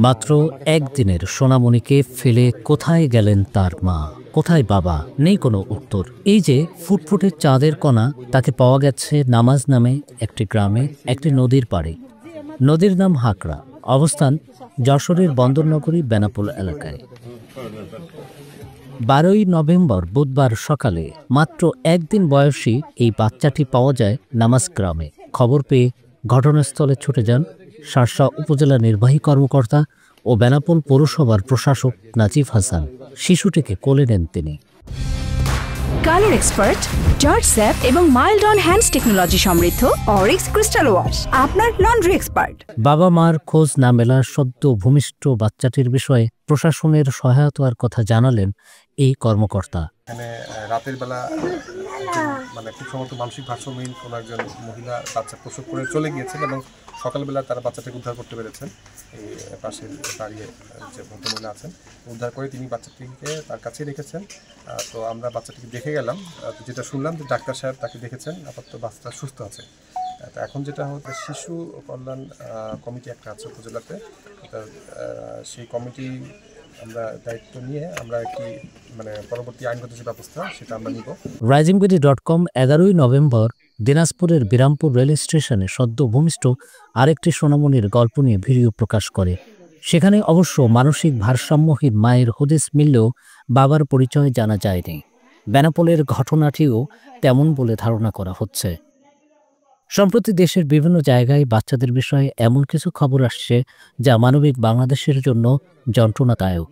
মাত্র একদিনের সোনামণিকে ফেলে কোথায় গেলেন তার মা, কোথায় বাবা, নেই কোনো উত্তর। এই যে ফুটফুটে চাঁদের কণা, তাকে পাওয়া গেছে নামাজ নামে একটি গ্রামে, একটি নদীর পাড়ে। নদীর নাম হাকড়া, অবস্থান যশোরের বন্দরনগরী বেনাপোল এলাকায়। 12ই নভেম্বর বুধবার সকালে মাত্র একদিন বয়সী এই বাচ্চাটি পাওয়া যায় নামাজ গ্রামে। খবর পেয়ে ঘটনাস্থলে ছুটে যান শার্শা উপজেলা নির্বাহী কর্মকর্তা ও বেনাপোল পৌরসভার প্রশাসক নাজিফ হাসান। শিশুটিকে কোলে নেন তিনি। কালার এক্সপার্ট, জর্জ স্যাপ এবং মাইল্ড অন হ্যান্ডস টেকনোলজি সমৃদ্ধ অরিক্স ক্রিস্টাল ওয়াশ আপনার লন্ড্রি এক্সপার্ট। বাবা মার খোঁজ না মেলা সদ্য ভূমিষ্ঠ বাচ্চাটির বিষয়ে প্রশাসনের সহায়তার কথা জানালেন এই কর্মকর্তা। এখানে রাতের বেলা মানে খুব সম্ভবত মানসিক ভারসাম্যহীন কোনো একজন মহিলা বাচ্চা প্রসব করে চলে গিয়েছেন এবং সকালবেলা তারা বাচ্চাটাকে উদ্ধার করতে পেরেছেন। এই পাশের দাঁড়িয়ে যে ভদ্রমহিলা আছেন, উদ্ধার করে তিনি বাচ্চাটিকে তার কাছেই রেখেছেন। তো আমরা বাচ্চাটিকে দেখে গেলাম, যেটা শুনলাম যে ডাক্তার সাহেব তাকে দেখেছেন, আপাতত বাচ্চাটা সুস্থ আছে। তো এখন যেটা হচ্ছে শিশু কল্যাণ কমিটি একটা আছে উপজেলাতে, সেই কমিটি আমরা দায়িত্ব নিয়ে আমরা কি মানে পরবর্তী আইনগত যে ব্যবস্থা সেটা আমরা নিব। risingbeauty.com 11ই নভেম্বর দিনাজপুরের বিরামপুর রেল স্টেশনে সদ্য ভূমিষ্ঠ আরেকটি সোনামণির গল্প নিয়ে ভিডিও প্রকাশ করে। সেখানে অবশ্য মানসিক ভারসাম্যহীন মায়ের হদিস মিললেও বাবার পরিচয় জানা যায়নি। বেনাপোলের ঘটনাটিও তেমন বলে ধারণা করা হচ্ছে। সম্প্রতি দেশের বিভিন্ন জায়গায় বাচ্চাদের বিষয়ে এমন কিছু খবর আসছে যা মানবিক বাংলাদেশের জন্য যন্ত্রণাদায়ক।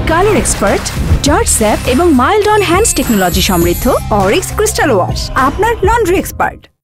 কালার এক্সপার্ট, জর্জ স্যাপ এবং মাইল্ড অন হ্যান্ডস টেকনোলজি সমৃদ্ধ অরিক্স ক্রিস্টাল ওয়াশ আপনার লন্ড্রি এক্সপার্ট।